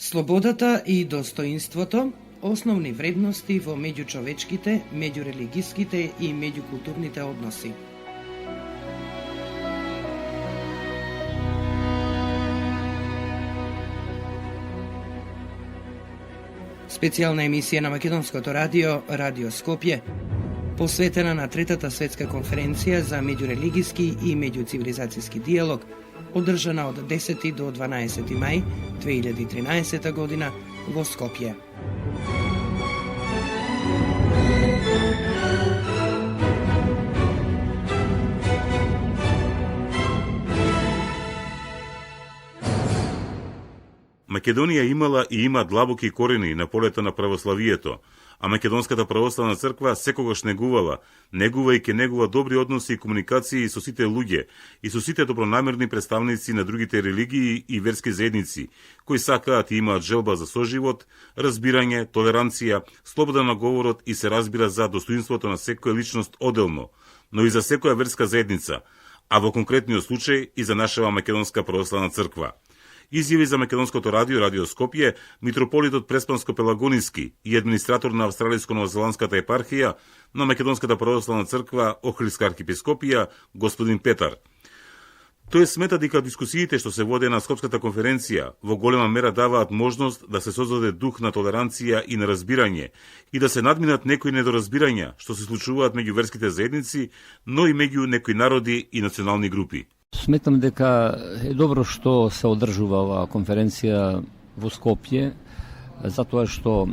Слободата и достоинството, основни вредности во меѓучовечките, меѓурелигиските и меѓукултурните односи. Специјална емисија на Македонското радио, Радио Скопје, посветена на Третата светска конференција за меѓурелигиски и меѓуцивилизацијски диалог, одржана од 10 до 12 мај 2013 година во Скопје. Македонија имала и има длабоки корени на полето на православието, а Македонската православна црква секогаш негува и ќе негува добри односи и комуникации со сите луѓе и со сите добронамерни представници на другите религии и верски заедници, кои сакаат и имаат желба за соживот, разбирање, толеранција, слобода на говорот и се разбира за достоинството на секоја личност оделно, но и за секоја верска заедница, а во конкретниот случај и за нашава Македонска православна црква. Изјави за Македонското радио, Радио Скопје, митрополитот Преспанско-Пелагониски и администратор на Австралиско-новозеландската епархија на Македонската православна црква Охридска архиепископија, господин Петар. Тој смета дека дискусиите што се воде на Скопската конференција во голема мера даваат можност да се создаде дух на толеранција и на разбирање и да се надминат некои недоразбирања што се случуваат меѓу верските заедници, но и меѓу некои народи и национални групи. Сметам дека е добро што се одржува оваа конференција во Скопје, затоа што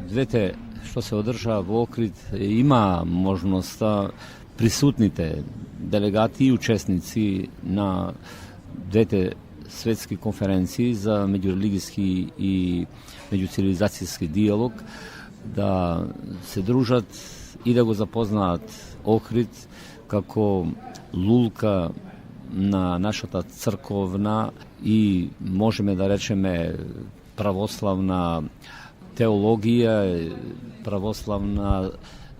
двете што се одржаа во Охрид има можноста присутните делегати и учесници на двете светски конференции за меѓурелигиски и меѓуцивилизацијски диалог да се дружат и да го запознаат Охрид како лулка на нашата црковна и можеме да речеме православна теологија, православна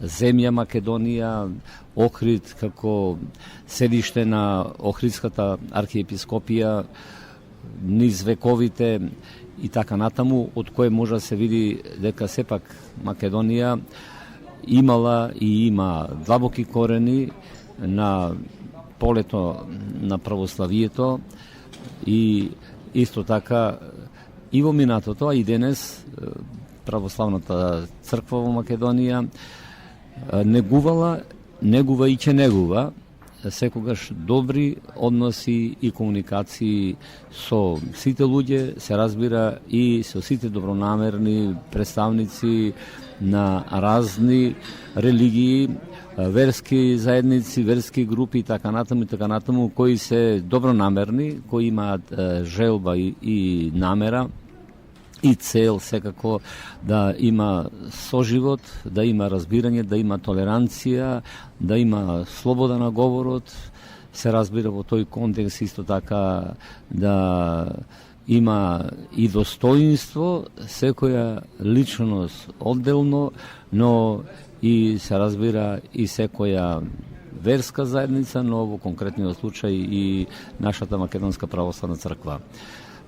земја Македонија, Охрид како седиште на Охридската архиепископија низ вековите и така натаму, од кое може да се види дека сепак Македонија имала и има длабоки корени на полето на православието и исто така и во минатото, а и денес православната црква во Македонија негува и ќе негува секогаш добри односи и комуникации со сите луѓе, се разбира и со сите добронамерни представници на разни религии, верски заедници, верски групи и така натаму, кои се добронамерни, кои имаат желба и намера и цел секако да има соживот, да има разбирање, да има толеранција, да има слобода на говорот, се разбира во тој контекст исто така да има и достоинство, секоја личност одделно, но и се разбира и секоја верска заедница, но во конкретниот случај и нашата Македонска православна црква.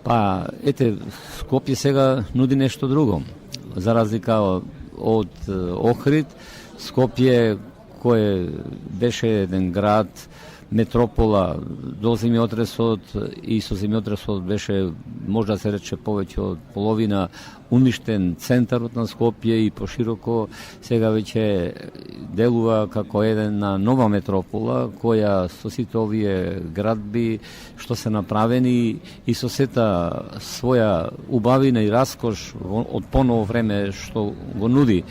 Па, ете, Скопје сега нуди нешто друго. За разлика од Охрид, Скопје, кој беше еден град, метропола до земјотресот и со земјотресот беше, може да се рече, повеќе од половина уништен центарот на Скопје и пошироко сега веќе делува како една нова метропола која со сите овие градби што се направени и со сета своја убавина и раскош од поново време што го нуди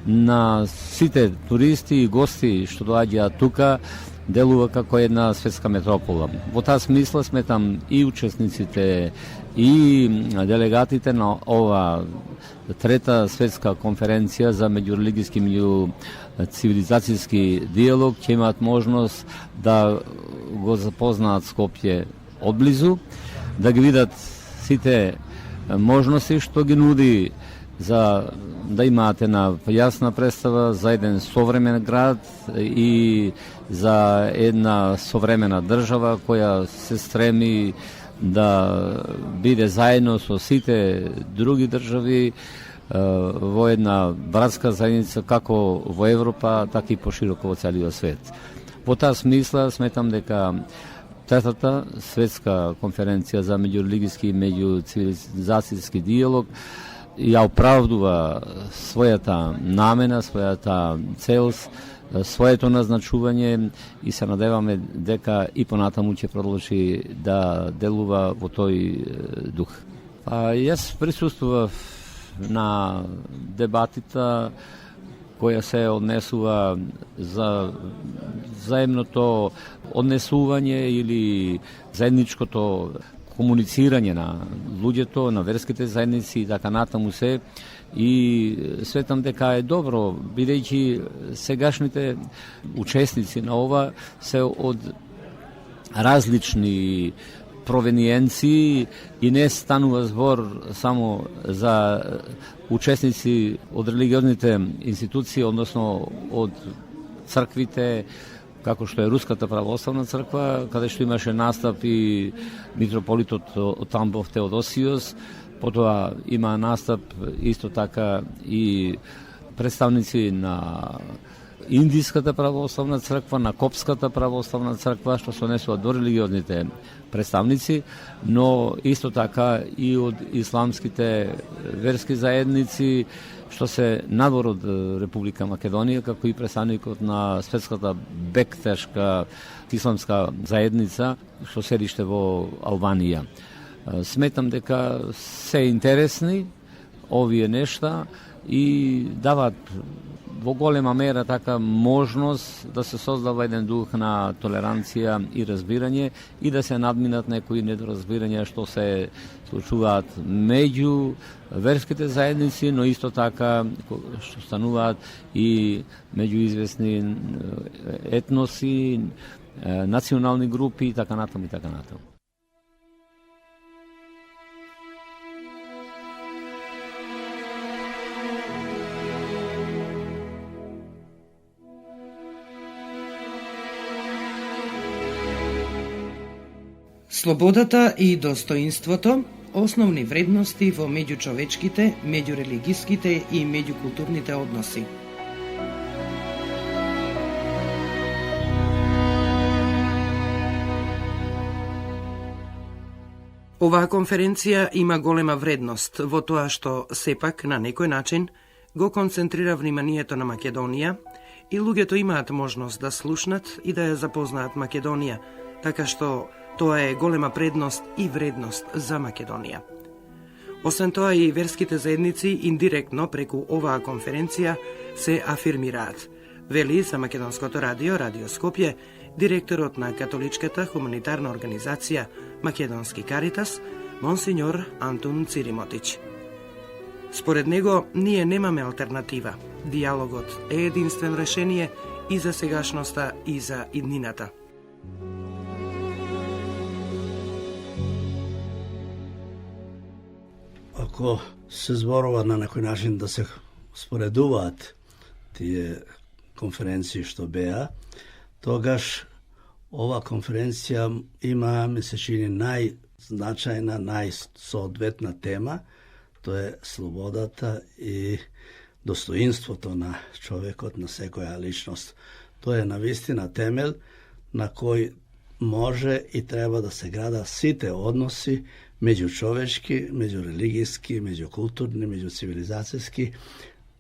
на сите туристи и гости што доаѓаат тука, делува како една светска метропола. Во таа смисла сметам и учесниците и делегатите на ова трета светска конференција за меѓурелигиски меѓуцивилизацијски диалог ќе имаат можност да го запознаат Скопје одблизу, да ги видат сите можности што ги нуди за да имаат една јасна представа за еден современ град и за една современа држава која се стреми da biде zajedno со сите други држави во една братска заедница како во Европа, така и пошироко во целиот свет. Во таа смисла сметам дека Третата светска конференција за меѓурелигиски и меѓуцивилизацијски диалог ја оправдува својата намена, својата цел, своето назначување и се надеваме дека и понатаму ќе продолжи да делува во тој дух. Јас присуствував на дебатите која се однесува за заемното однесување или заедничкото комуницирање на луѓето, на верските заедници и така натаму се. И светам дека е добро, бидејќи сегашните учесници на ова се од различни провениенции и не станува збор само за учесници од религиозните институции, односно од црквите, како што е Руската православна црква, каде што имаше настап и митрополитот од Тамбов Теодосиос, потоа има настап исто така и представници на Индиската православна црква, на Копската православна црква, што се однесува до религиозните представници, но исто така и од исламските верски заедници, што се надвор од Република Македонија, како и представникот на Светската бектешка исламска заедница, што седиште во Албанија. Сметам дека се интересни овие нешта и дават во голема мера така можност да се создава еден дух на толеранција и разбирање и да се надминат некои недоразбирања што се случуваат меѓу верските заедници, но исто така што стануваат и меѓу известни етноси, национални групи и така натаму и така натаму. Слободата и достоинството – основни вредности во меѓучовечките, меѓурелигиските и меѓукултурните односи. Оваа конференција има голема вредност во тоа што сепак на некој начин го концентрира вниманието на Македонија и луѓето имаат можност да слушнат и да ја запознаат Македонија, така што тоа е голема предност и вредност за Македонија. Освен тоа и верските заедници индиректно преку оваа конференција се афирмираат, вели за Македонското радио, Радио Скопје, директорот на католичката хуманитарна организација Македонски Каритас, монсеньор Антун Циримотич. Според него, ние немаме алтернатива. Диалогот е единствено решение и за сегашноста и за иднината. Ако се зборува на некој начин да се споредуваат тие конференции што беа, тогаш ова конференција има, ми се чини, најзначајна, најсоодветна тема, тоа е слободата и достоинството на човекот, на секоја личност. Тоа е навистина темел на кој може и треба да се града сите односи меѓучовечки, меѓурелигиски, меѓукултурни, меѓуцивилизацијски,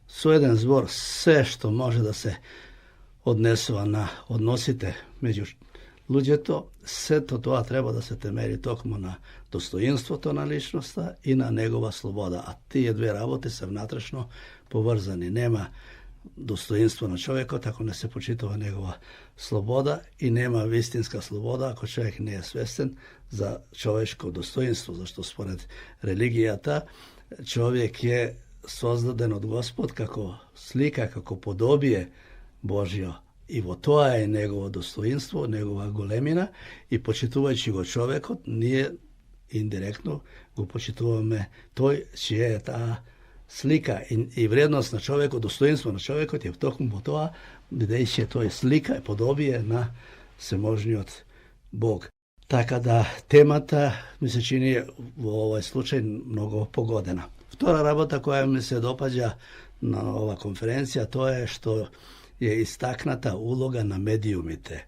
со еден збор се што може да се однесува на односите меѓу луѓето, сето тоа треба да се темели токму на достоинството на личноста и на негова слобода. А тие две работи се внатрешно поврзани. Нема достоинство на човекот ако не се почитува негова слобода и нема вистинска слобода ако човек не е свестен за човечко достоинство, зашто според религијата човек е создаден од Господ како слика, како подобие Божјо. И во тоа е негово достоинство, негова големина и почитувајќи го човекот, ние индиректно го почитуваме тој чија е таа слика и вредност на човекот, достоинство на човекот е токму во тоа, бидејќи тој слика е подобие на всеможниот Бог. Така да темата ми се чини во овој случај многу погодена. Втора работа која ми се допаѓа на ова конференција, тоа е што е истакната улога на медиумите.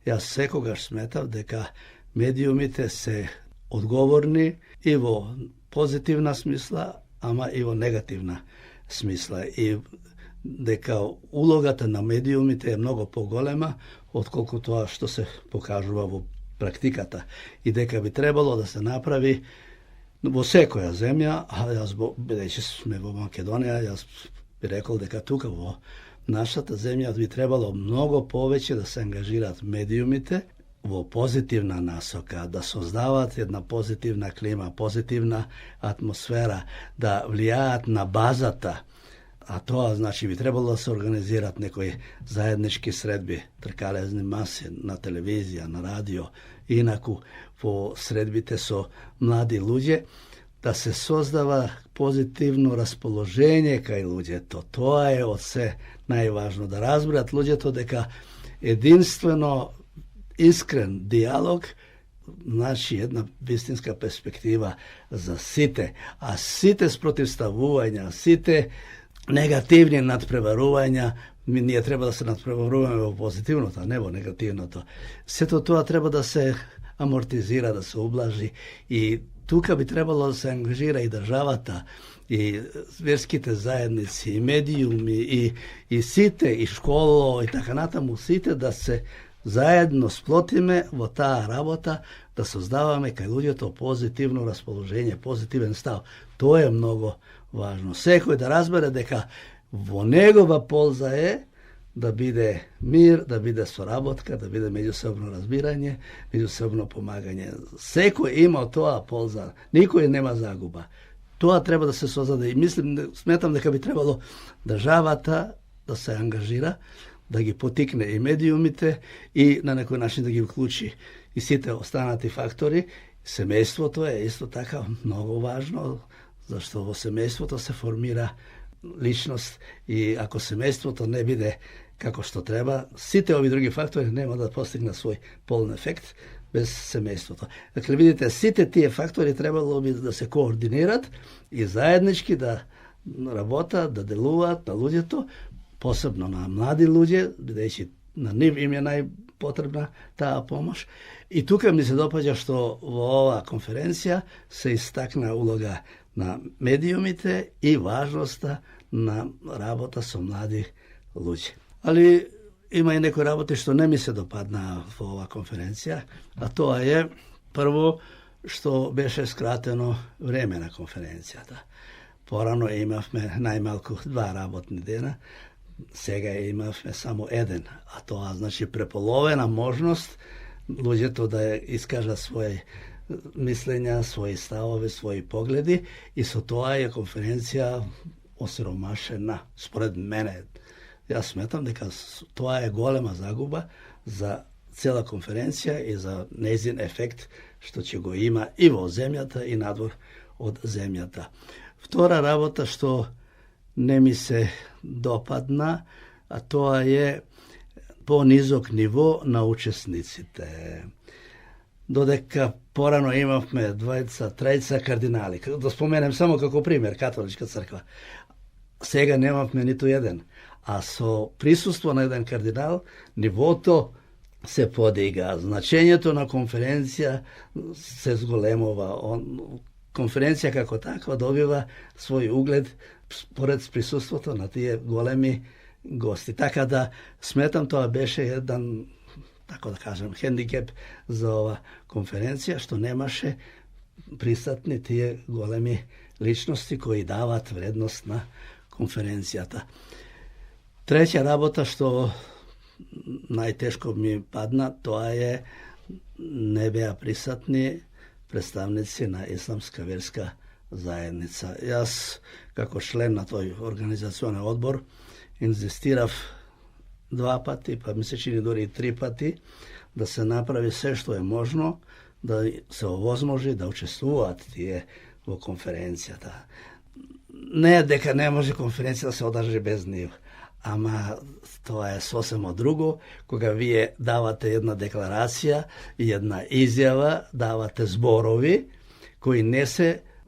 Јас секогаш сметав дека медиумите се одговорни и во позитивна смисла, ама и во негативна смисла. И дека улогата на медиумите е многу поголема отколку тоа што се покажува во практиката. И дека би требало да се направи во секоја земја, а јас бидејќи сме во Македонија, јас би рекол дека тука во нашата земја би требало многу повеќе да се ангажираат медиумите во позитивна насока, да создаваат една позитивна клима, позитивна атмосфера, да влијаат на базата. А тоа значи би требало да се организираат некои заеднички средби, тркалезни маси на телевизија, на радио, инаку во средбите со млади луѓе, да се создава позитивно расположение кај луѓето. Тоа е од се најважно, да разберат луѓето дека единствено искрен диалог значи една вистинска перспектива за сите, а сите спротивставувања, сите негативни надпреварувања, ние треба да се надпреваруваме во позитивното, а не во негативното. Сето тоа треба да се амортизира, да се ублажи и тука би требало да се ангажира и државата, и верските заедници, и медиуми, и сите, и школо, и така натаму, сите да се заедно сплотиме во таа работа, да создаваме кај луѓето позитивно расположение, позитивен став. Тоа е многу важно. Секој да разбере дека во негова полза е да биде мир, да биде соработка, да биде меѓусебно разбирање, меѓусебно помагање. Секој има тоа полза, никој нема загуба. Тоа треба да се создаде и сметам дека би требало државата да се ангажира, да ги потикне и медиумите и на некој начин да ги вклучи и сите останати фактори. Семејството е исто така многу важно, зашто во семејството се формира личност и ако семејството не биде како што треба, сите ови други фактори нема да постигнат свој полн ефект без семејството. Dakle, видите, сите тие фактори требало би да се координират и заеднички да работат, да делуваат на луѓето, посебно на млади луѓе, бидејќи на нив им е најпотребна таа помош. И тука ми се допаѓа што во оваа конференција се истакна улога на медиумите и важноста на работа со млади луѓе. Али има и некои работи што не ми се допадна во оваа конференција, а тоа е прво што беше скратено време на конференцијата. Порано имавме најмалку 2 работни дена, сега имавме само 1, а тоа значи преполовена можност луѓето да искажат своји мислења, своји ставови, своји погледи и со тоа е конференција осиромашена, според мене. Јас сметам дека тоа е голема загуба за цела конференција и за нејзин ефект што ќе го има и во земјата и надвор од земјата. Втора работа што не ми се допадна, а тоа е понизок ниво на учесниците. Додека порано имавме 2-3 кардинали, да споменем само како пример католичка црква. Сега немавме ниту еден, а со присуство на еден кардинал нивото се подига. Значењето на конференција се зголемува. Конференција како таква добива свој углед според присуството на тие големи гости. Така да сметам тоа беше еден, така да кажем, хендикеп за ова конференција, што немаше присутни тие големи личности кои даваат вредност на конференцијата. Треќа работа што најтешко ми падна, тоа е не беа присутни представници на исламска верска заедница. Јас, како член на тој организационен одбор, инзистирав 2 пати, па ми се чини дори и 3 пати, да се направи се што е можно, да се овозможи да учествуваат тие во конференцијата. Не дека не може конференција да се одржи без нив, ama to je sasvim drugo, koga vi davate jedna deklaracija, jedna izjava, davate zborovi koji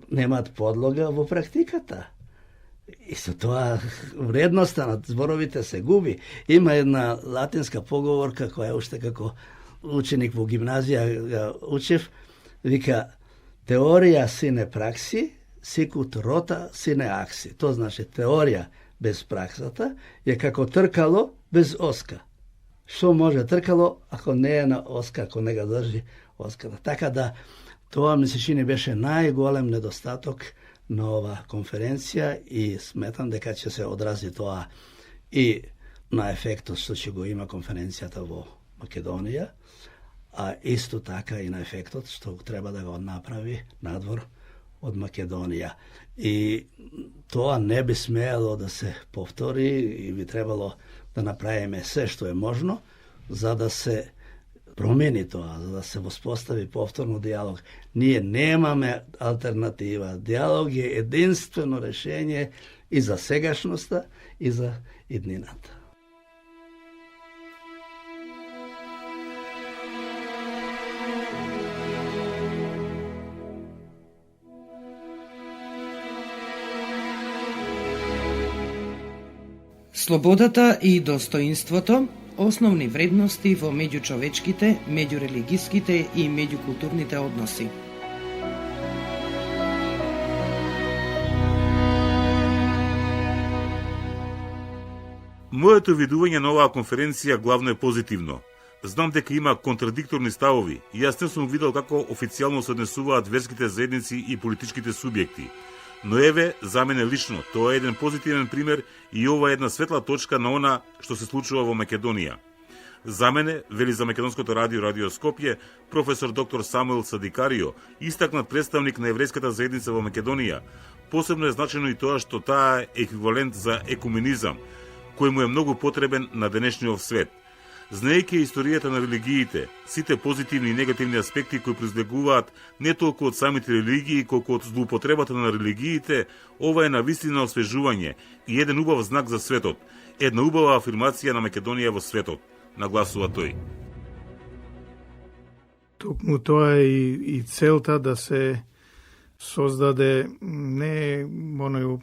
nemat podloga v praktikata. Isto to vrednost na zborovite se gubi. Ima jedna latinska pogovorka koja je ušte kako učenik u gimnazija ga učiv, vika teorija sine praksi, sicut rota sine aksi. To znači teorija bez praksata je kako trkalo bez oska. Što može trkalo ako ne je na oska, ako ne ga drži oska. Tako da to mi se čini beše najgolem nedostatok nova konferencija i smetam da kad će se odraziti to i na efektu što će go ima konferencija tavo Makedonija, a isto taka i na efektu što treba da ga napravi nadvor od Makedonija. I to ne bi smjelo da se povtori i bi trebalo da napravimo sve što je možno za da se promijeni to, a da se uspostavi povtorno dijalog. Nemame alternativa. Dijalog je jedinstveno rješenje i za segašnosta i za idninata. Slobodата и достоинството, основни вредности во меѓучовечките, меѓурелигиските и меѓукултурните односи. Моето видување на оваа конференција главно е позитивно. Знам дека има контрадикторни ставови и јас не сум видел како официјално се однесуваат верските заедници и политичките субјекти. Но еве, за мене лично, тоа е еден позитивен пример и ова е една светла точка на она што се случува во Македонија. За мене, вели за Македонското радио Скопје, професор доктор Самуел Садикарио, истакнат представник на еврејската заедница во Македонија. Посебно е значено и тоа што таа е еквивалент за екуменизам, кој му е многу потребен на денешниот свет. Знаејќи историјата на религиите, сите позитивни и негативни аспекти кои произлегуваат не толку од самите религии, колку од злоупотребата на религиите, ова е навистина освежување и еден убав знак за светот, една убава афирмација на Македонија во светот, нагласува тој. Токму тоа е и целта да се создаде не оној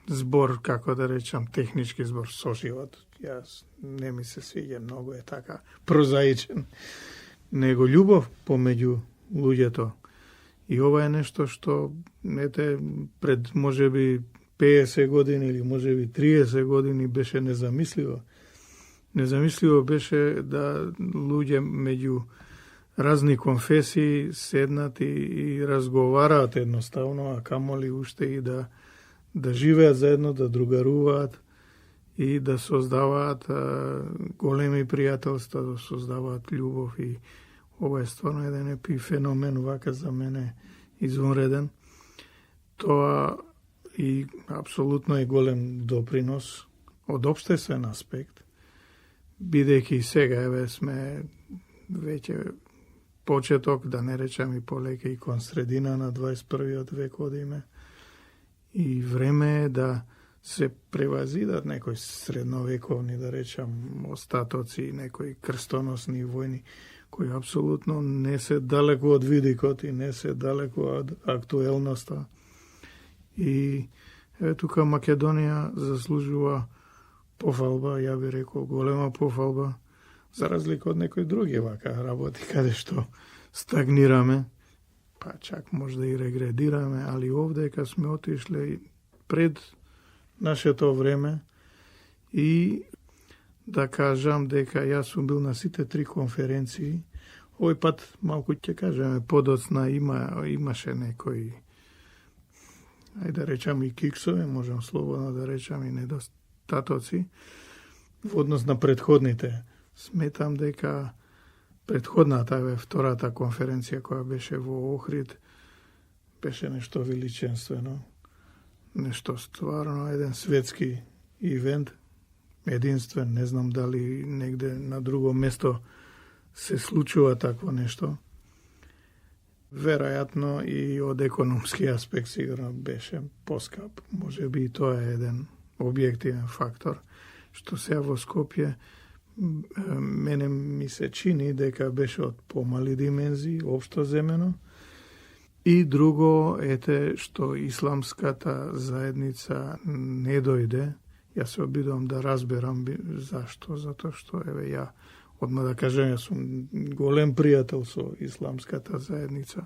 збор, како да речам, технички збор, соживот. Јас не ми се свиѓа, многу е така прозаичен, него љубов помеѓу луѓето. И ова е нешто што пред можеби 50 години или можеби 30 години беше незамисливо. Незамисливо беше да луѓе меѓу разни конфесии седнат и разговараат едноставно, а камоли уште и да живеат заедно, да другаруваат и да создаваат големи пријателства, да создаваат љубов. И ова е стварно еден епифеномен, вака за мене извонреден. Тоа и апсолутно е голем допринос од општествен аспект, бидејќи сега еве сме веќе почеток, да не речам и полеќе и кон средина на 21. век одиме. И време е да се превазидат некои средновековни, да речам, остатоци, некои крстоносни војни, кои апсолутно не се далеко од видикот и не се далеко од актуелноста. И тука Македонија заслужува пофалба, ја би рекол голема пофалба, за разлика од некои други вака работи, каде што стагнираме, па чак може да и регредираме, али овде кога сме отишле пред нашето време и да кажам дека јас сум бил на сите 3 конференции. Овој пат малку ќе кажеме подоцна имаше некои, ајде да речам и киксове, можам слободно да речам и недостатоци во однос на предходните. Сметам дека предходната, втората конференција која беше во Охрид, беше нешто величенствено, нешто стварно еден светски ивент, единствен, не знам дали негде на друго место се случува такво нешто. Веројатно и од економски аспект сигурно беше поскап. Може би и тоа е еден објективен фактор. што сега во Скопје, мене ми се чини дека беше од помали димензии, општо земено. И друго, ете, што исламската заедница не дојде. Јас се обидувам да разберам зашто, затоа што, еве, ја, одма да кажем, јас сум голем пријател со исламската заедница.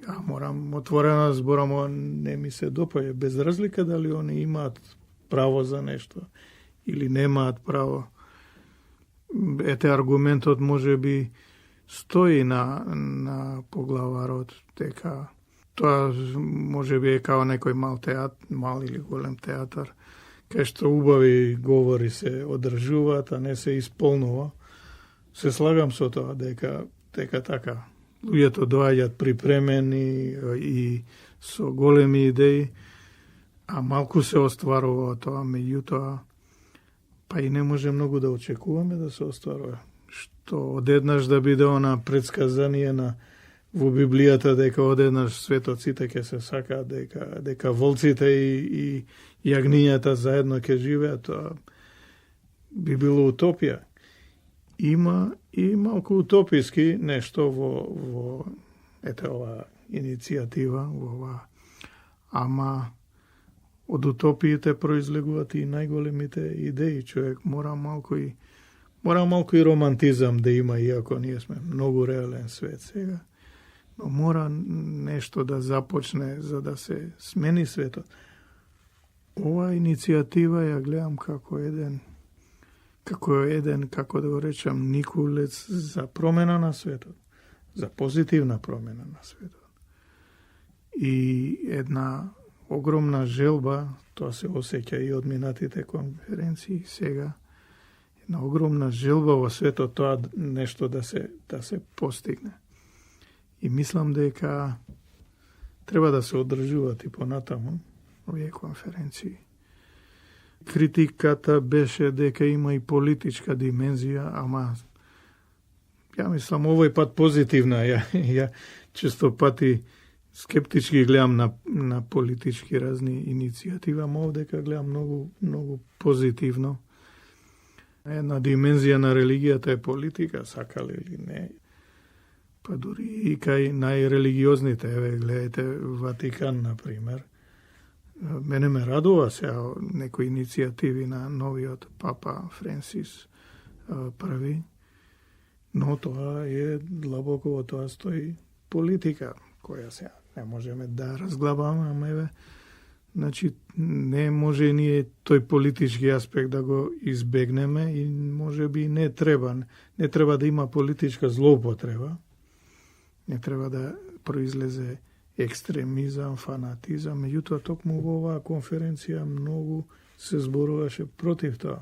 А морам отворено да зборам, ова не ми се допаѓа, без разлика дали они имаат право за нешто или немаат право. Ете, аргументот може би стои на поглаварот, дека тоа може би е као некој мал или голем театар, кај што убави говори се одржуваат, а не се исполнува. Се слагам со тоа дека така. Луѓето доаѓаат припремени и со големи идеи, а малку се остварува тоа, меѓутоа, па и не може многу да очекуваме да се остварува. Што одеднаш да биде она предсказание во Библијата дека одеднаш светоците ќе се сакаат, дека волците и јагнињата заедно ќе живеат, тоа би било утопија. Има и малку утописки нешто во ова иницијатива, ама од утопиите произлегуваат и најголемите идеи. Човек мора малку и романтизам да има, иако ние сме многу реален свет сега. Но мора нешто да започне за да се смени светот. Ова иницијатива ја гледам како еден, како да го речам, никулец за промена на светот, за позитивна промена на светот. И една огромна желба, тоа се осеќа и од минатите конференции сега, една огромна желба во светот тоа нешто да се постигне. И мислам дека треба да се одржуваат и понатаму овие конференции. Критиката беше дека има и политичка димензија, ама ја мислам овој пат позитивна. Ја често пати скептички гледам на политички разни иницијативи, ама овдека гледам многу позитивно. Една димензија на религијата е политика, сакали или не. Па дури и кај најрелигиозните, еве гледате Ватикан, например. Мене ме радува сега некои иницијативи на новиот папа Френсис први, но тоа е длабоко во тоа стои политика, која сега не можеме да разглабаме, ама еве, значи не може ние тој политички аспект да го избегнеме и може би не треба да има политичка злоупотреба, не треба да произлезе екстремизам, фанатизам, меѓутоа токму во оваа конференција многу се зборуваше против тоа.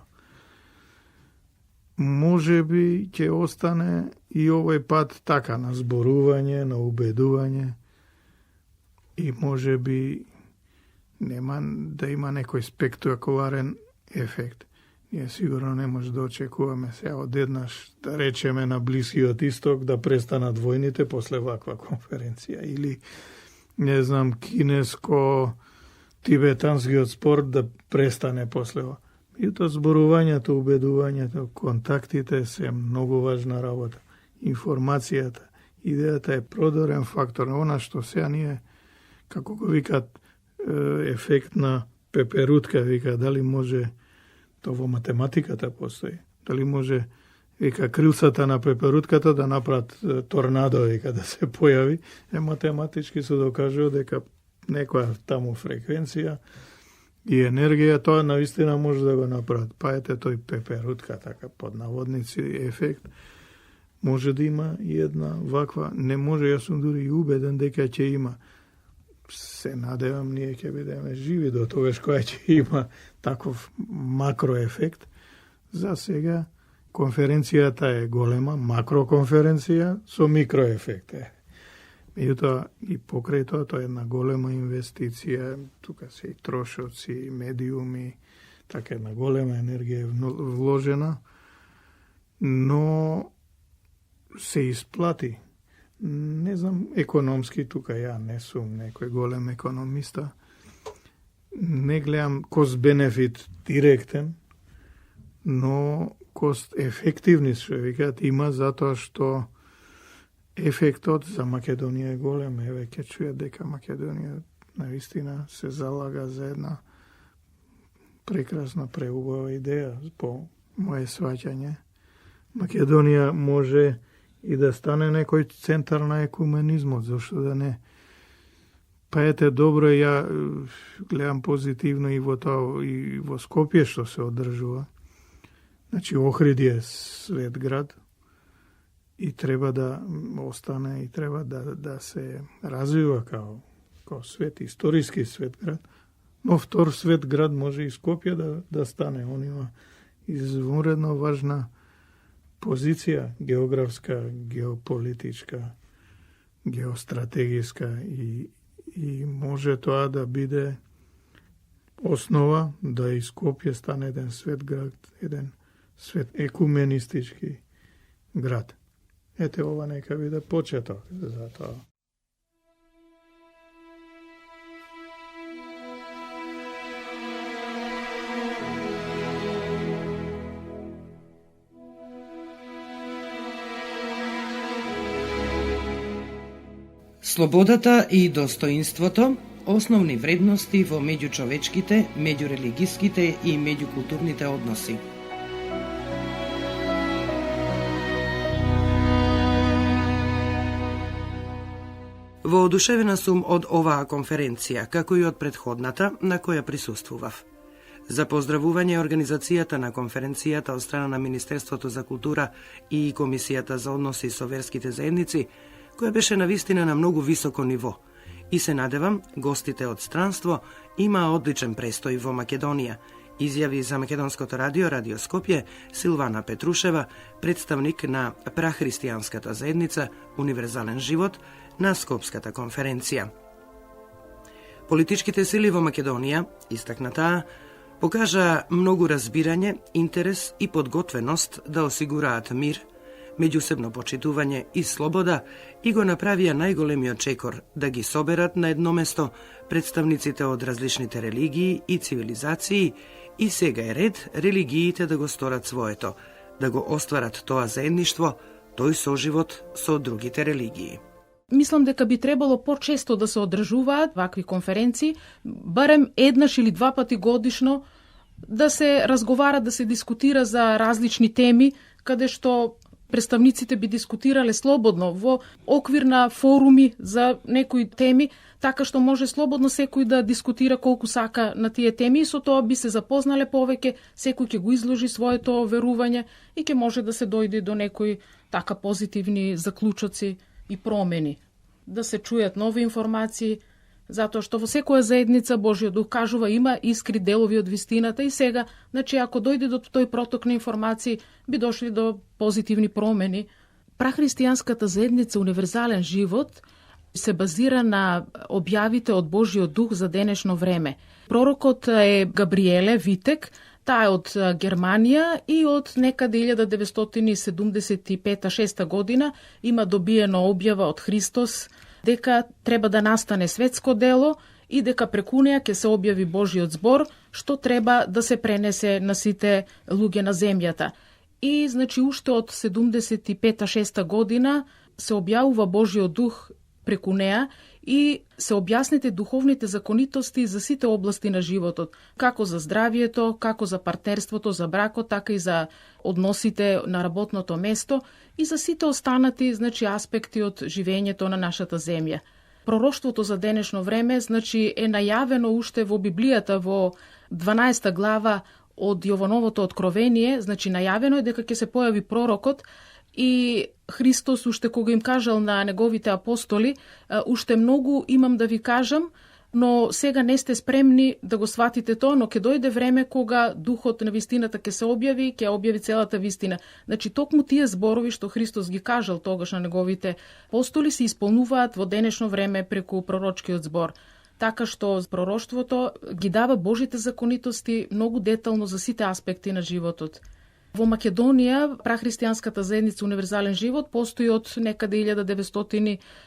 Може би ќе остане и овој пат така на зборување, на убедување и може би нема да има некој спектакуларен ефект. Ние сигурно не може да очекуваме сега одеднаш, да речеме, на Блискиот Исток да престанат војните после ваква конференција или не знам, кинеско-тибетанскиот спорт да престане после ова. И тоа зборувањето, убедувањето, контактите се многу важна работа. Информацијата, идејата е продорен фактор. Она што сега ние, како го викат, ефект на пеперутка, вика, дали може, то во математиката постои, дали може, вика, крилцата на пеперутката да направат торнадо, вика, да се појави, математички се докажува дека некоја таму фреквенција и енергија, тоа навистина може да го направат. Па ете тој пеперутка, така, под наводници, ефект, може да има и една ваква, не може, јас сум дури и убеден дека ќе има. Се надевам, ние ќе бидеме живи до тогаш која ќе има таков макроефект. За сега конференцијата е голема, макроконференција со микроефект. Меѓутоа и покрај тоа е една голема инвестиција, тука се и трошоци, медиуми, така една голема енергија е вложена, но се исплати. Не знам економски, тука ја не сум некој голем економиста, не гледам кост-бенефит директен, но кост-ефективни, што викаат, има затоа што ефектот за Македонија е голем. Еве ќе чујат дека Македонија наистина се залага за една прекрасна, преубава идеја по моje сваќање. Македонија може и да стане некој центар на екуменизмот, зашто да не. Па ете, добро, ја гледам позитивно и во тоа, и во Скопје што се одржува. Значи, Охрид е свет град и треба да остане и треба да се развива као свет, историски свет град. Но втор свет град може и Скопје да стане. Он има извонредно важна позиција, географска, геополитичка, геостратегиска и може тоа да биде основа да и Скопје стане еден свет град, еден свет екуменистички град. Ете, ова нека биде почеток за тоа. Слободата и достоинството – основни вредности во меѓучовечките, меѓурелигиските и меѓукултурните односи. Воодушевена сум од оваа конференција, како и од претходната, на која присуствував. За поздравување организацијата на конференцијата од страна на Министерството за култура и Комисијата за односи со верските заедници, која беше навистина на многу високо ниво. И се надевам, гостите од странство има одличен престој во Македонија, изјави за Македонското радио, Радио Скопје, Силвана Петрушева, представник на прахристијанската заедница Универзален живот на Скопската конференција. Политичките сили во Македонија, истакна таа, покажа многу разбирање, интерес и подготвеност да осигураат мир, меѓусебно почитување и слобода и го направија најголемиот чекор да ги соберат на едно место представниците од различните религии и цивилизации и сега е ред религиите да го сторат своето, да го остварат тоа заедништво, тој соживот со другите религии. Мислам дека би требало почесто да се одржуваат вакви конференции, барем еднаш или два пати годишно, да се разговара, да се дискутира за различни теми, каде што представниците би дискутирале слободно во оквир на форуми за некои теми, така што може слободно секој да дискутира колку сака на тие теми и со тоа би се запознале повеќе, секој ќе го изложи своето верување и ќе може да се дојде до некои така позитивни заклучоци и промени, да се чујат нови информации, затоа што во секоја заедница Божјиот дух кажува има искри делови од вистината и сега, значи ако дојде до тој проток на информации, би дошли до позитивни промени. Прахристијанската заедница Универзален живот се базира на објавите од Божјиот дух за денешно време. Пророкот е Габриеле Витек, таа е од Германија и од некаде 1975-6 година има добиено објава од Христос дека треба да настане светско дело и дека преку неа ќе се објави Божјиот збор, што треба да се пренесе на сите луѓе на земјата. И, значи, уште од 75-6 година се објавува Божјиот дух преку неа и се објасните духовните законитости за сите области на животот, како за здравието, како за партнерството, за бракот, така и за односите на работното место и за сите останати, значи, аспекти од живењето на нашата земја. Пророштвото за денешно време, значи, е најавено уште во Библијата во 12 глава од Јовановото откровение, значи најавено е дека ќе се појави пророкот и Христос уште кога им кажал на неговите апостоли, уште многу имам да ви кажам, но сега не сте спремни да го сватите тоа, но ќе дојде време кога духот на вистината ќе се објави, ќе објави целата вистина. Значи токму тие зборови што Христос ги кажал тогаш на неговите апостоли се исполнуваат во денешно време преку пророчкиот збор. Така што пророштвото ги дава Божите законитости многу детално за сите аспекти на животот. Во Македонија прахристијанската заедница Универзален живот постои од некаде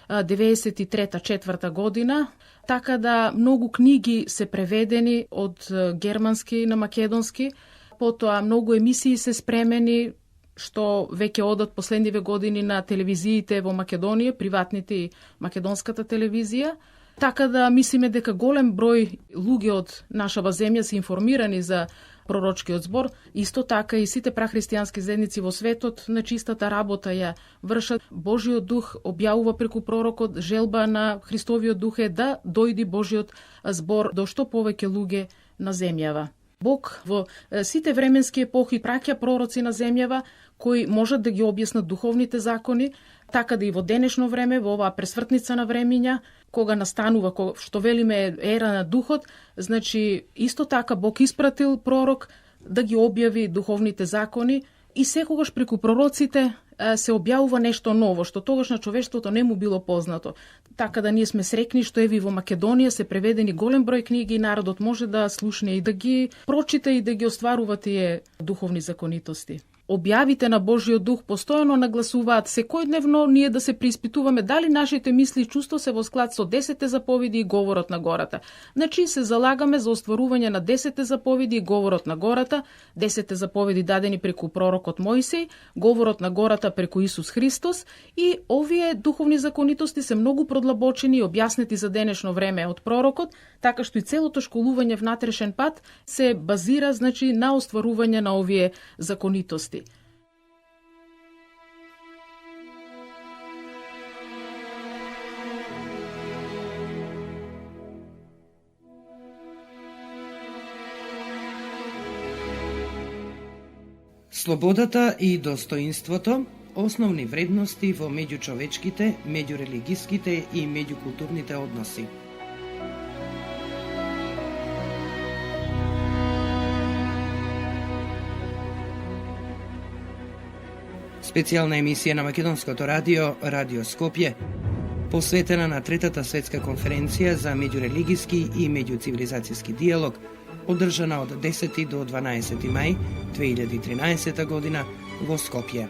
1993-4 година, така да многу книги се преведени од германски на македонски, потоа многу емисии се спремени што веќе одат последниве години на телевизиите во Македонија, приватните и македонската телевизија. Така да мислиме дека голем број луѓе од нашава земја се информирани за пророчкиот збор, исто така и сите прахристијански заедници во светот на чистата работа ја вршат. Божиот дух објавува преку пророкот, желба на Христовиот дух е да дојди Божиот збор до што повеќе луѓе на земјава. Бог во сите временски епохи праќа пророци на земјава кои можат да ги објаснат духовните закони, така да и во денешно време, во оваа пресвртница на времиња, кога настанува, што велиме ера на духот, значи исто така Бог испратил пророк да ги објави духовните закони и секогаш преку пророците се објавува нешто ново, што тогаш на човештвото не му било познато. Така да ние сме срекни што еви во Македонија се преведени голем број книги и народот може да слушне и да ги прочита и да ги остварува тие духовни законитости. Објавите на Божиот дух постојано нагласуваат секојдневно ние да се преиспитуваме дали нашите мисли и чувство се во склад со 10 заповеди и говорот на гората. Значи се залагаме за остварување на 10 заповеди и говорот на гората, 10 заповеди дадени преку пророкот Мојсей, говорот на гората преку Исус Христос, и овие духовни законитости се многу продлабочени и објаснети за денешно време од пророкот, така што и целото школување внатрешен пат се базира значи на остварување на овие законитости. Слободата и достоинството, основни вредности во меѓучовечките, меѓурелигиските и меѓукултурните односи. Специјална емисија на Македонското радио, Радио Скопје, посветена на Третата светска конференција за меѓурелигиски и меѓуцивилизацијски диалог, одржана од 10 до 12 мај 2013 година во Скопје.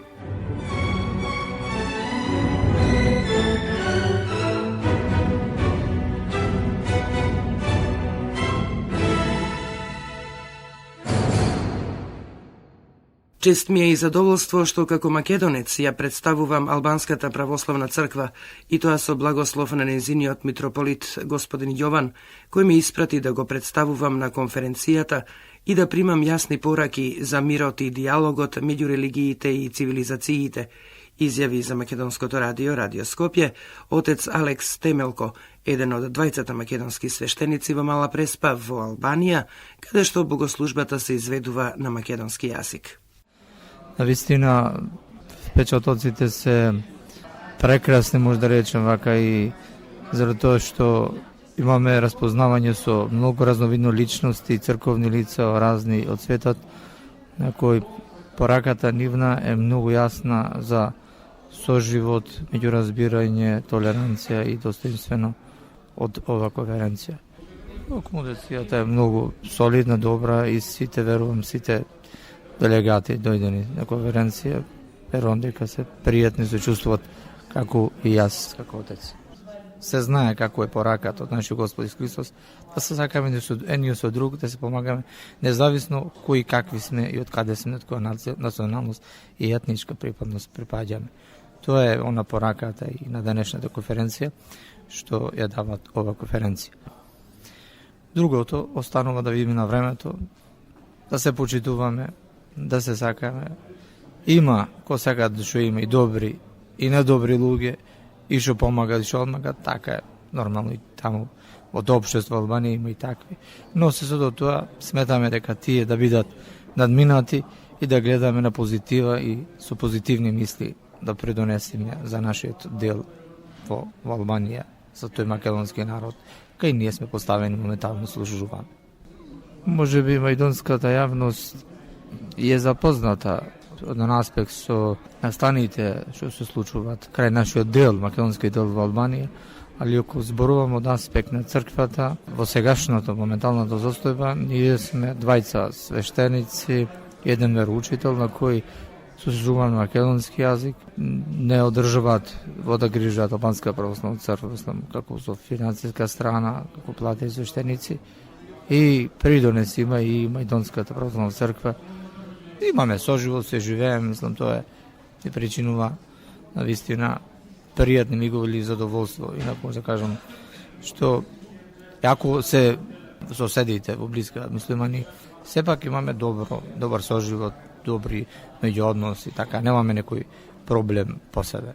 Чест ми е и задоволство што како македонец ја представувам Албанската православна црква и тоа со благослов на незиниот митрополит господин Јован, кој ме испрати да го представувам на конференцијата и да примам јасни пораки за мирот и диалогот меѓу религиите и цивилизациите, изјави за Македонското радио, Радио Скопје, отец Алекс Темелко, еден од двајцата македонски свештеници во Мала Преспа во Албанија, каде што богослужбата се изведува на македонски јазик. Навистина, впечатоците се прекрасни, може да речем вака, и заради тоа што имаме распознавање со многу разновидно личности, црковни лица разни од светот, на кои пораката нивна е многу јасна за соживот, меѓуразбирање, толеранција и достоинствено од ова конференција. Комуникацијата е многу солидна, добра и сите, верувам, сите делегати дојдени на конференција, верувам дека се пријатни, се чувствуват како и јас, како отец. Се знае како е пораката од нашиот Господ Исус Христос, да се сакаме едни со друг, да се помагаме, независно кои какви сме и од каде сме, од која националност и етничка припадност припаѓаме. Тоа е она пораката и на денешната конференција, што ја дават ова конференција. Другото останува да видиме на времето, да се почитуваме, да се сакаме. Има кој сака да што има и добри и недобри луѓе, и што помагат и што одмагат, така е нормално и таму од општество Албанија има и такви. Но се до тоа сметаме дека тие да бидат надминати и да гледаме на позитива и со позитивни мисли да придонесеме за нашиот дел во Албанија, за тој македонски народ, кај ние сме поставени моментално служуваме. Може би мајдонската јавност е запозната од еден аспект со настаните што се случуваат крај нашиот дел, македонски дел во Албанија, али ако зборувам од аспект на црквата, во сегашното моменталната застојба, ние сме двајца свештеници еден вероучител на кој со зуман македонски јазик не одржуваат во да грижат Албанска православна црква, како со финансиска страна, како платени свештеници, и придонес има и Македонската православна црква. Имаме соживот, се живееме, мислам, тоа е причинува навистина пријатни мигови или задоволство. Инаку може да кажам, што ако се соседите во блиска муслимани, сепак имаме добар соживот, добри меѓуодноси, така, немаме некој проблем по себе.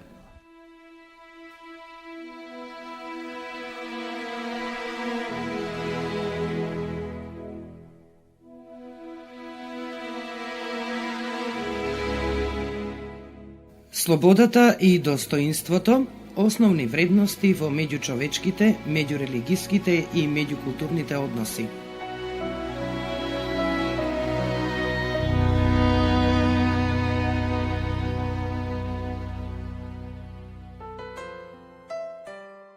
Слободата и достоинството, основни вредности во меѓучовечките, меѓурелигиските и меѓукултурните односи.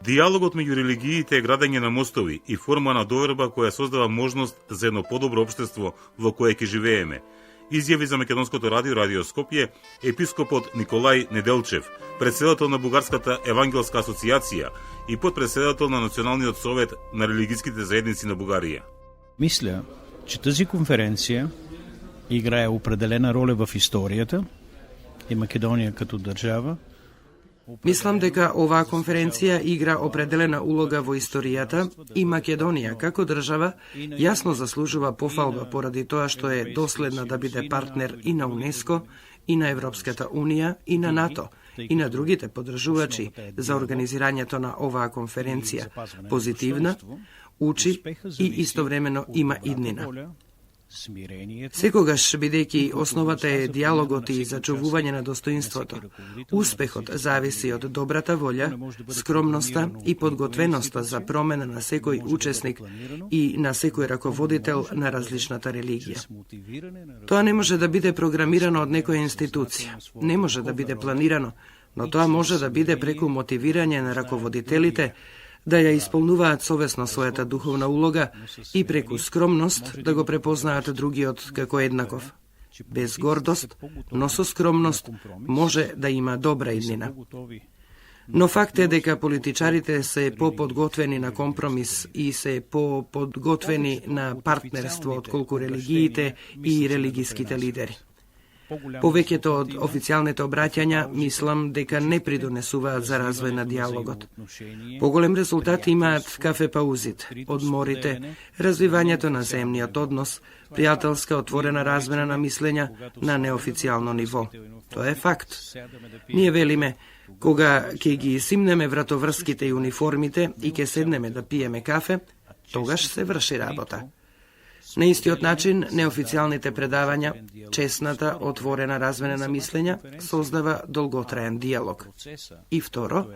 Диалогот меѓу религиите е градење на мостови и форма на доверба која создава можност за едно подобро општество во кое ќе живееме. Изјави за Македонското радио Радио Скопје епископот Николај Неделчев, председател на Бугарската евангелска асоциација и подпредседател на Националниот совет на религиските заедници на Бугарија. Мисля, че тази конференција играе определена роля в историјата и Македонија като држава. Мислам дека оваа конференција игра определена улога во историјата и Македонија како држава јасно заслужува пофалба поради тоа што е доследна да биде партнер и на УНЕСКО, и на Европската Унија, и на НАТО, и на другите поддржувачи за организирањето на оваа конференција. Позитивна, учи и истовремено има иднина. Секогаш, бидејќи основата е диалогот и зачувување на достоинството, успехот зависи од добрата волја, скромноста и подготвеноста за промена на секој учесник и на секој раководител на различната религија. Тоа не може да биде програмирано од некоја институција, не може да биде планирано, но тоа може да биде преку мотивирање на раководителите да ја исполнуваат совесно својата духовна улога и преку скромност да го препознаат другиот како еднаков. Без гордост, но со скромност може да има добра иднина. Но факт е дека политичарите се поподготвени на компромис и се поподготвени на партнерство отколку религиите и религиските лидери. Повеќето од официјалните обраќања мислам дека не придонесуваат за развој на диалогот. Поголем резултат имаат кафе паузите, одморите, развивањето на земниот однос, пријателска отворена размена на мислења на неофицијално ниво. Тоа е факт. Ние велиме, кога ќе ги симнеме вратоврските и униформите и ќе седнеме да пиеме кафе, тогаш се врши работа. На истиот начин, неофицијалните предавања, честната, отворена размена на мислења, создава долготраен диалог. И второ,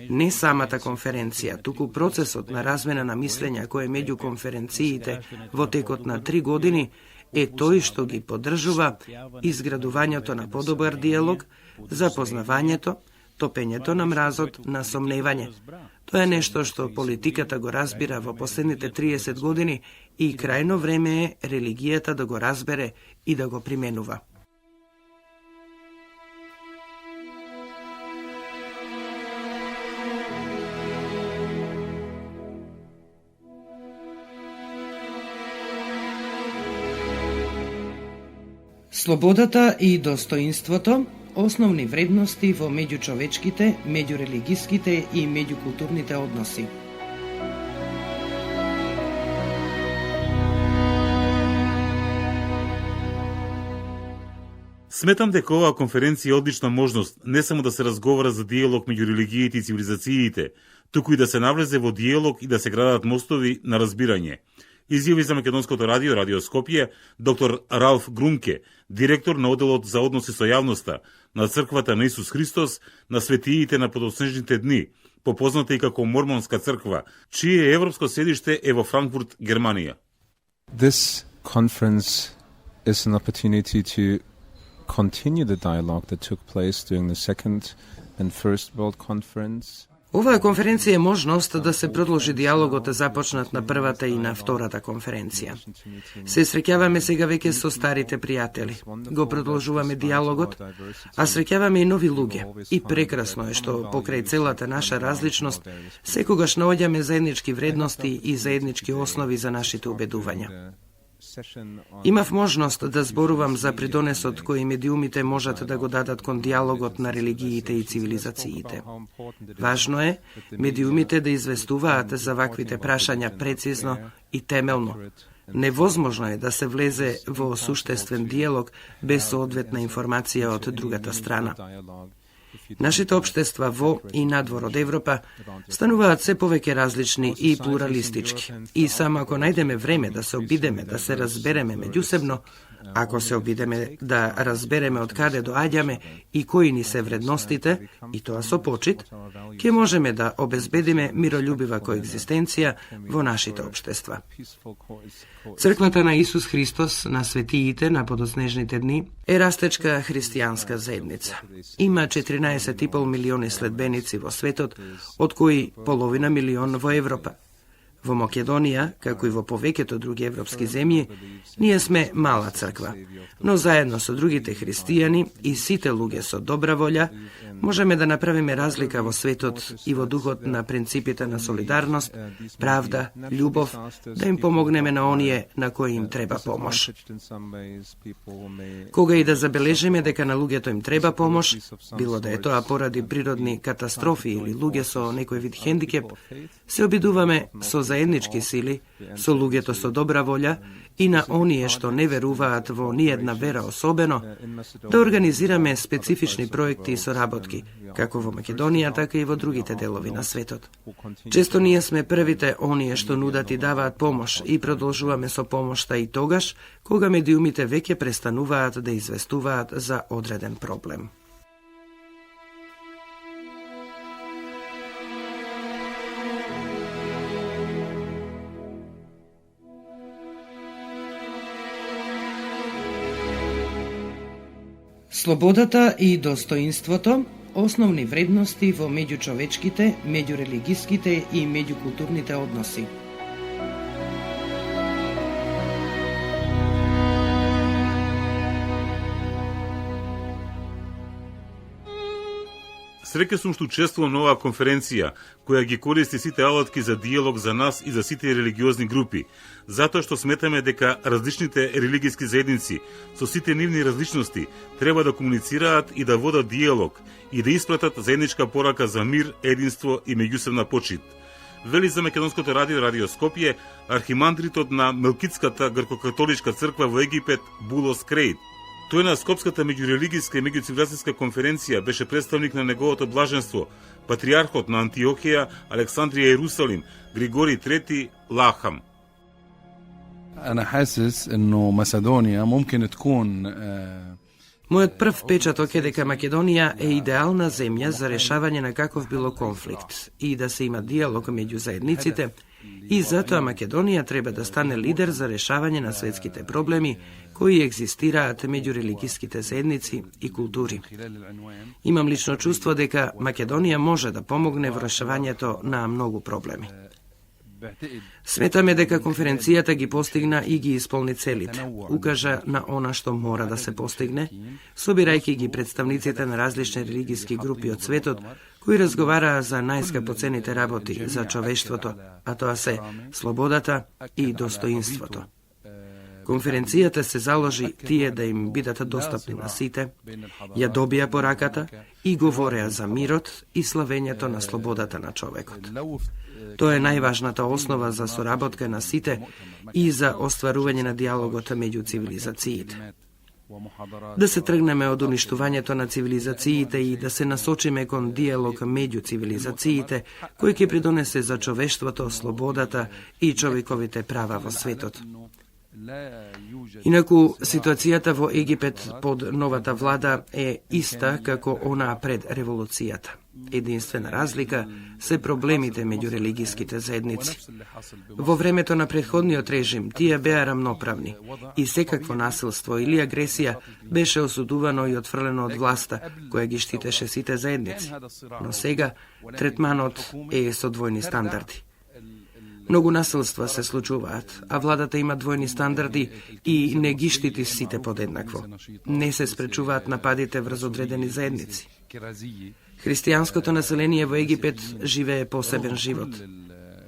не самата конференција, туку процесот на размена на мислења кој е меѓу конференциите во текот на 3 години е тој што ги поддржува изградувањето на подобар диалог, запознавањето, топењето на мразот, на сомневање. Тоа е нешто што политиката го разбира во последните 30 години и крајно време е религијата да го разбере и да го применува. Слободата и достоинството, основни вредности во меѓучовечките, меѓурелигиските и меѓукултурните односи. Сметам дека оваа конференција е одлична можност не само да се разговара за диалог меѓу религиите и цивилизациите, туку и да се навлезе во диалог и да се градат мостови на разбирање. Изјави за Македонското радио Радио Скопје доктор Ралф Грунке, директор на оделот за односи со јавноста на Црквата на Исус Христос на Светиите на подоснежните дни, попозната и како Мормонска црква, чие европско седиште е во Франкфурт, Германија. This conference is an opportunity to continue the dialogue that took place during the Second and First World Conference. Оваа конференција е можност да се продолжи диалогот започнат на првата и на втората конференција. Се среќаваме сега веќе со старите пријатели. Го продолжуваме диалогот, а среќаваме и нови луѓе. И прекрасно е што покрај целата наша различност секогаш наоѓаме заеднички вредности и заеднички основи за нашите убедувања. Имав можност да зборувам за придонесот кој медиумите можат да го дадат кон диалогот на религиите и цивилизациите. Важно е медиумите да известуваат за ваквите прашања прецизно и темелно. Невозможно е да се влезе во суштествен диалог без соодветна информација од другата страна. Нашите општества во и надвор од Европа стануваат се повеќе различни и плуралистички. И само ако најдеме време да се обидеме да се разбереме меѓусебно, ако се обидеме да разбереме од каде доаѓаме и кои ни се вредностите, и тоа со почит, ќе можеме да обезбедиме миролюбива коегзистенција во нашите општества. Црквата на Исус Христос на светиите на подоснежните дни е растечка христијанска заедница. Има 14,5 милиони следбеници во светот, од кои половина милион во Европа. Во Македонија, како и во повеќето други европски земји, ние сме мала црква, но заедно со другите христијани и сите луѓе со добра волја, можеме да направиме разлика во светот и во духот на принципите на солидарност, правда, љубов, да им помогнеме на оние на кои им треба помош. Кога и да забележиме дека на луѓето им треба помош, било да е тоа поради природни катастрофи или луѓе со некој вид хендикеп, се обидуваме со заеднички сили, со луѓето со добра волја и на оние што не веруваат во ниедна вера особено, да организираме специфични проекти и соработки, како во Македонија, така и во другите делови на светот. Често ние сме првите оние што нудат и даваат помош и продолжуваме со помошта и тогаш, кога медиумите веќе престануваат да известуваат за одреден проблем. Слободата и достоинството, основни вредности во меѓучовечките, меѓурелигиските и меѓукултурните односи. Среќен сум што учествувам на оваа конференција, која ги користи сите алатки за диалог за нас и за сите религиозни групи, затоа што сметаме дека различните религиски заедници со сите нивни различности треба да комуницираат и да водат диалог и да испратат заедничка порака за мир, единство и меѓусебна почит. Вели за Македонското радио Радио Скопје архимандритот на Мелкитската гркокатоличка црква во Египет Булос Крейт. Тој на Скопската меѓурелигиска и меѓуцивилизацијска конференција беше представник на неговото блаженство, патриархот на Антиохија, Александрија Иерусалим, Григори III Лахам. أنا حاسس إنه مسدونيا ممكن تكون Мојот прв печаток е дека Македонија е идеална земја за решавање на каков било конфликт и да се има диалог меѓу заедниците, и затоа Македонија треба да стане лидер за решавање на светските проблеми кои екзистираат меѓу религиските заедници и култури. Имам лично чувство дека Македонија може да помогне во решавањето на многу проблеми. Сметаме дека конференцијата ги постигна и ги исполни целите, укажа на она што мора да се постигне, собирајќи ги представниците на различни религиски групи од светот, кои разговараа за најскапоцените работи за човештвото, а тоа се слободата и достоинството. Конференцијата се заложи тие да им бидат достапни на сите, ја добија пораката и говореа за мирот и славењето на слободата на човекот. Тоа е најважната основа за соработка на сите и за остварување на диалогот меѓу цивилизациите. Да се тргнеме од уништувањето на цивилизациите и да се насочиме кон диалог меѓу цивилизациите, кој ќе придонесе за човештвото, слободата и човековите права во светот. Инаку, ситуацијата во Египет под новата влада е иста како она пред револуцијата. Единствена разлика се проблемите меѓу религиските заедници. Во времето на претходниот режим тие беа рамноправни и секакво насилство или агресија беше осудувано и отфрлено од власта, која ги штитеше сите заедници. Но сега третманот е со двојни стандарди. Многу насилства се случуваат, а владата има двојни стандарди и не ги штити сите подеднакво. Не се спречуваат нападите врз одредени заедници. Христијанското население во Египет живее посебен живот.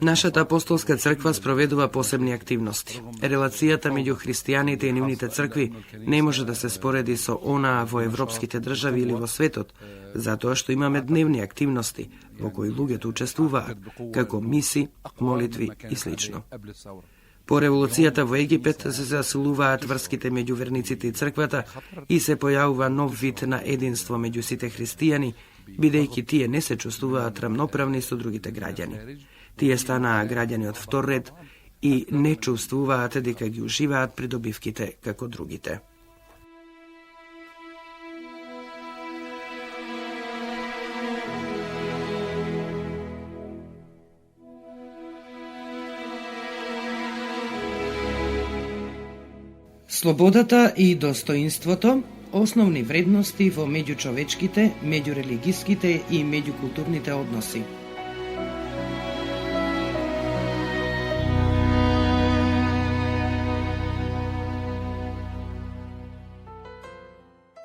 Нашата апостолска црква спроведува посебни активности. Релацијата меѓу христијаните и нивните цркви не може да се спореди со онаа во европските држави или во светот, затоа што имаме дневни активности во кои луѓето учествуваат, како миси, молитви и слично. По револуцијата во Египет се засилуваат врските меѓу верниците и црквата и се појавува нов вид на единство меѓу сите христијани, бидејќи тие не се чувствуваат рамноправни со другите граѓани. Тие станаа граѓани од втор ред и не чувствуваат дека ги уживаат придобивките како другите. Слободата и достоинството – основни вредности во меѓучовечките, меѓурелигиските и меѓукултурните односи.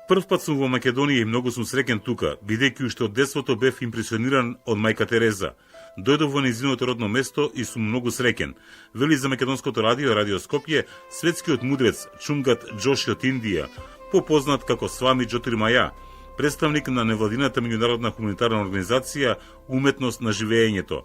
Прв пат сум во Македонија и многу сум среќен тука, бидејќи уште од детството бев импресиониран од мајка Тереза. Дојдов во нејзиното родно место и сум многу среќен. Вели за Македонското радио, Радио Скопје, светскиот мудрец Чунгат Джоши од Индија, попознат како Свами Джотирмаја, представник на невладината меѓународна хуманитарна организација Уметност на живеењето.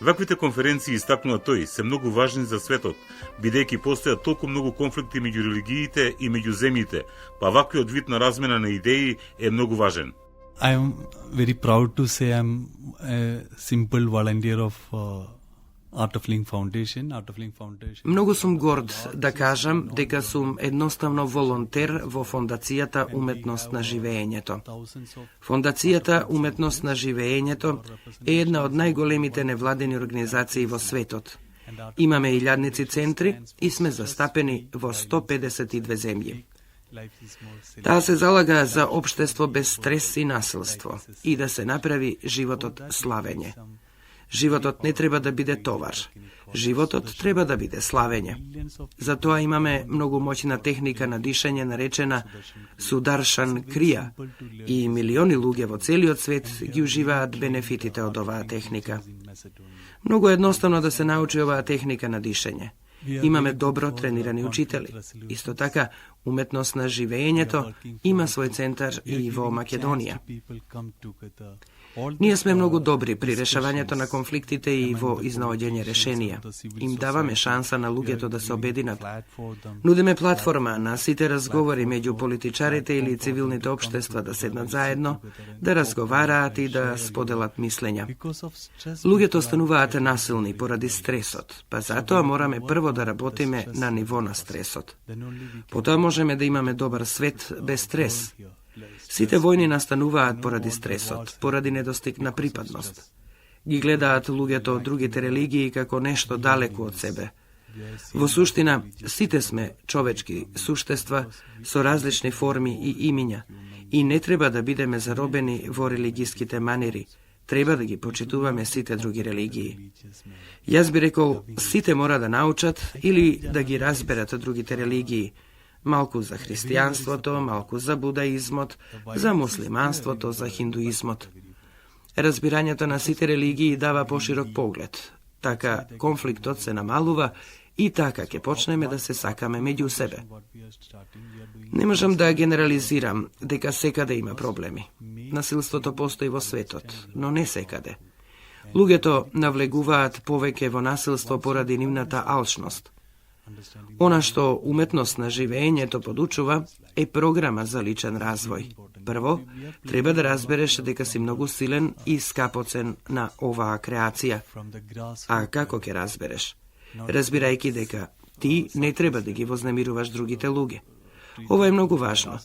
Ваквите конференции, истакнува тој, се многу важни за светот, бидејќи постојат толку многу конфликти меѓу религиите и меѓу земјите, па ваквиот вид на размена на идеи е многу важен. I am very proud to say I am a simple volunteer of Art of Living Foundation. Многу сум горд да кажам дека сум едноставно волонтер во Фондацијата Уметност на живеењето. Фондацијата Уметност на живеењето е една од најголемите невладени организации во светот. Имаме илјадници центри и сме застапени во 152 земји. Таа се залага за општество без стрес и насилство и да се направи животот славење. Животот не треба да биде товар. Животот треба да биде славење. Затоа имаме многу моќна техника на дишење наречена Сударшан Крија и милиони луѓе во целиот свет ги уживаат бенефитите од оваа техника. Многу едноставно да се научи оваа техника на дишење. Имаме добро тренирани учители. Исто така, уметност на живеењето има свој центар и во Македонија. Ние сме многу добри при решавањето на конфликтите и во изнаоѓање решенија. Им даваме шанса на луѓето да се обединат. Нудиме платформа на сите разговори меѓу политичарите или цивилните општества да седнат заедно, да разговараат и да споделат мислења. Луѓето стануваат насилни поради стресот, па затоа мораме прво да работиме на ниво на стресот. Потоа можеме да имаме добар свет без стрес. Сите војни настануваат поради стресот, поради недостиг на припадност. Ги гледаат луѓето од другите религии како нешто далеку од себе. Во суштина, сите сме човечки суштества со различни форми и имиња и не треба да бидеме заробени во религиските манери. Треба да ги почитуваме сите други религии. Јас би рекол, сите мора да научат или да ги разберат другите религии. Малку за христијанството, малку за будаизмот, за муслиманството, за хиндуизмот. Разбирањето на сите религии дава поширок поглед. Така конфликтот се намалува и така ќе почнеме да се сакаме меѓу себе. Не можам да генерализирам дека секаде има проблеми. Насилството постои во светот, но не секаде. Луѓето навлегуваат повеќе во насилство поради нивната алчност. Она што уметност на живеењето подучува е програма за личен развој. Прво, треба да разбереш дека си многу силен и скапоцен на оваа креација. А како ќе разбереш? Разбирајќи дека ти не треба да ги вознемируваш другите луѓе. Ова е многу важно.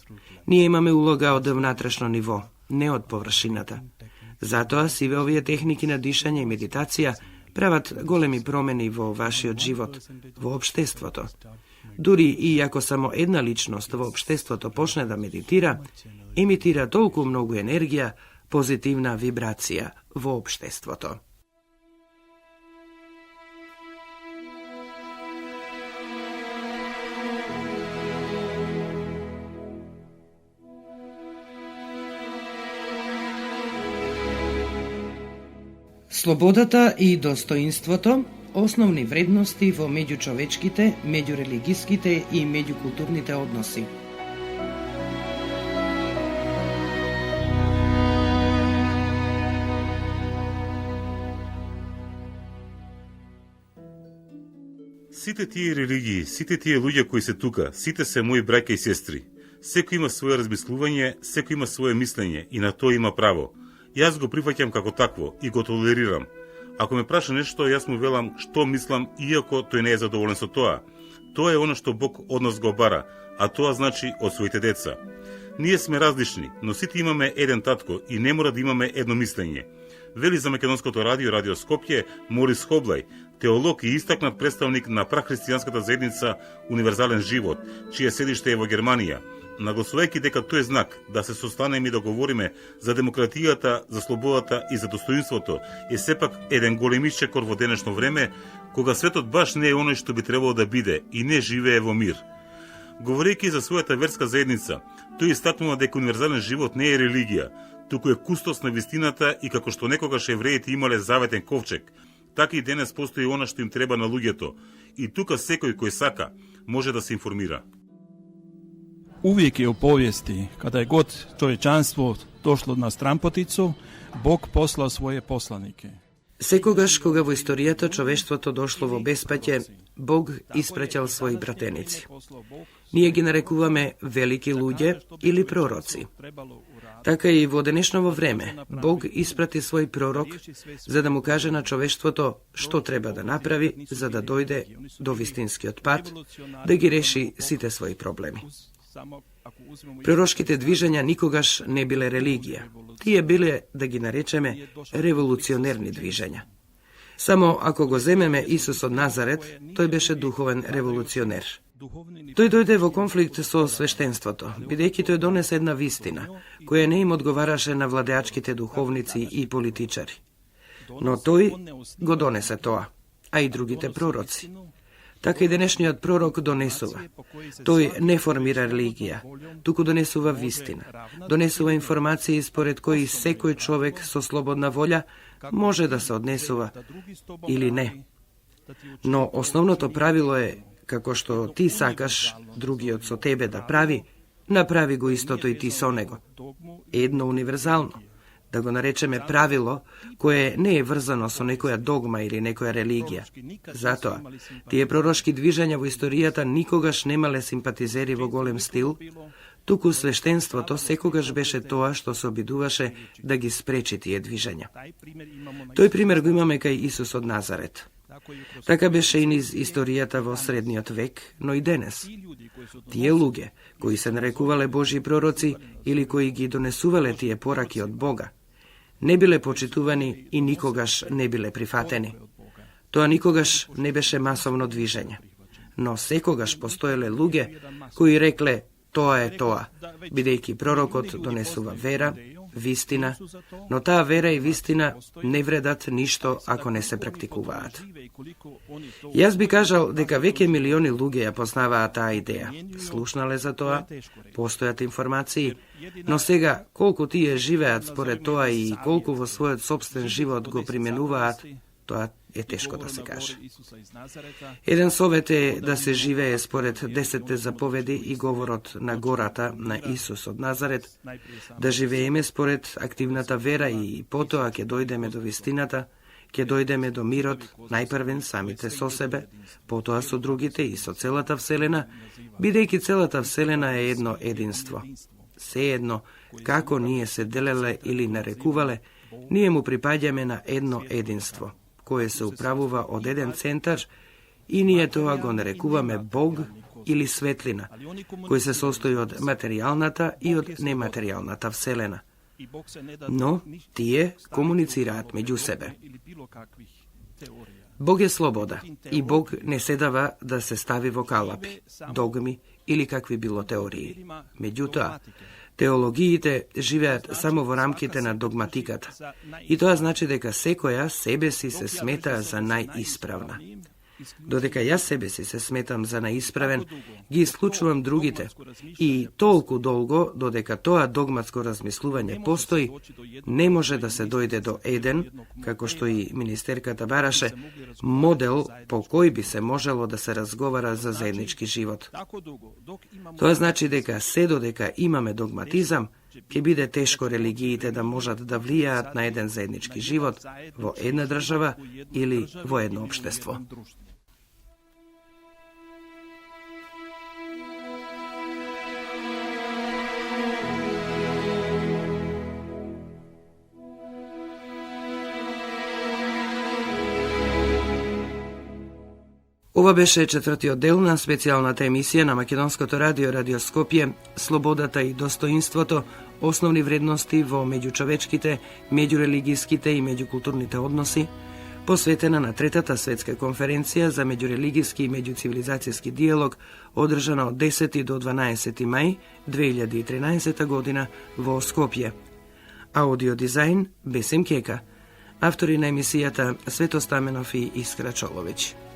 Ние имаме улога од внатрешно ниво, не од површината. Затоа сиве овие техники на дишање и медитација прават големи промени во вашиот живот, во општеството. Дури и ако само една личност во општеството почне да медитира, емитира толку многу енергија, позитивна вибрација во општеството. Слободата и достоинството, основни вредности во меѓучовечките, меѓурелигиските и меѓукултурните односи. Сите тие религии, сите тие луѓе кои се тука, сите се мои браќа и сестри. Секој има свое размислување, секој има свое мислење и на тоа има право. Јас го прифаќам како такво и го толерирам. Ако ме праша нешто, јас му велам што мислам, иако тој не е задоволен со тоа. Тоа е оно што Бог од нас го бара, а тоа значи од своите деца. Ние сме различни, но сите имаме еден татко и не мора да имаме едно мислење. Вели за Македонското радио, Радио Скопје, Морис Хоблај, теолог и истакнат представник на прахристијанската заедница Универзален живот, чие седиште е во Германија, нагласувајќи дека тој е знак да се состанеме и да говориме за демократијата, за слободата и за достоинството, е сепак еден голем исчекор во денешно време, кога светот баш не е оној што би требало да биде и не живее во мир. Говорејќи за својата верска заедница, тој истакнува дека универзален живот не е религија, туку е кустос на вистината и како што некогаш евреите имале заветен ковчег, така и денес постои она што им треба на луѓето, и тука секој кој сака може да се информира. Uvijek je u povijesti, kada je god čovječanstvo došlo na stranputicu, Bog poslao svoje poslanike. Секогаш кога во историјата човештвото дошло во беспаќе, Бог испраќал своји пратеници. Ние ги нарекуваме велики луѓе или пророци. Така и во денешново време, Бог испрати свој пророк за да му каже на човештвото што треба да направи за да дојде до вистинскиот пат, да ги реши сите своји проблеми. Пророчките движења никогаш не биле религија. Тие биле, да ги наречеме, револуционерни движења. Само ако го земеме Исус од Назарет, тој беше духовен револуционер. Тој дојде во конфликт со свештенството, бидејќи тој донесе една вистина, која не им одговараше на владеачките духовници и политичари. Но тој го донесе тоа, а и другите пророци. Така и денешниот пророк донесува. Тој не формира религија, туку донесува вистина. Донесува информации според кои секој човек со слободна волја може да се однесува или не. Но основното правило е, како што ти сакаш другиот со тебе да прави, направи го истото и ти со него. Едно универзално. Да го наречеме правило, кое не е врзано со некоја догма или некоја религија. Затоа, тие пророчки движења во историјата никогаш немале симпатизери во голем стил, туку свештенството секогаш беше тоа што се обидуваше да ги спречи тие движења. Тој пример го имаме кај Исус од Назарет. Така беше и низ историјата во средниот век, но и денес. Тие луѓе, кои се нарекувале Божји пророци или кои ги донесувале тие пораки од Бога, не биле почитувани и никогаш не биле прифатени. Тоа никогаш не беше масовно движење. Но секогаш постоеле луѓе кои рекле тоа е тоа, бидејќи пророкот донесува вера, вистина, но таа вера и вистина не вредат ништо ако не се практикуваат. Јас би кажал дека веќе милиони луѓе ја познаваат таа идеја, слушнале за тоа, постојат информации, но сега колку тие живеат според тоа и колку во својот собствен живот го применуваат, тоа е тешко да се каже. Еден совет е да се живее според 10 заповеди и говорот на гората на Исус од Назарет, да живееме според активната вера и потоа ќе дојдеме до вистината, ќе дојдеме до мирот, најпрвен самите со себе, потоа со другите и со целата вселена, бидејќи целата вселена е едно единство. Сеедно, како ние се делеле или нарекувале, ние му припаѓаме на едно единство, кое се управува од еден центар и ние тоа го нарекуваме Бог или светлина, кој се состои од материјалната и од нематеријалната вселена. no tije komuniciraat među sebe. Bog je sloboda i Bog ne sedava da se stavi vo kalapi, dogmi ili kakvi bilo teoriji. Međutim, teologijite živeat samo vo ramkite na dogmatikata. I to znači deka sekoja sebe si se smeta za najispravna. Dodeka ja sebe si se smetam za najispraven, gi isključujem drugite. I toliko dolgo, dodeka toa dogmatsko razmisluvanje postoji, ne može da se dojde do eden, kako što i ministerkata baraše, model po koji bi se moželo da se razgovara za zajednički život. To znači deka se dodeka imame dogmatizam, ke bide teško religijite da možat da vlijat na jedan zajednički život vo jedna država ili vo jedno opštestvo. Ова беше четвртиот дел на специјалната емисија на Македонското радио Радио Скопје Слободата и достоинството, основни вредности во меѓучовечките, меѓурелигијските и меѓукултурните односи, посветена на Третата светска конференција за меѓурелигијски и меѓуцивилизацијски диалог, одржана од 10 до 12 мај 2013 година во Скопје. Аудиодизајн Бесим Кека. Автори на емисијата Свето Стаменов и Искра Чоловиќ.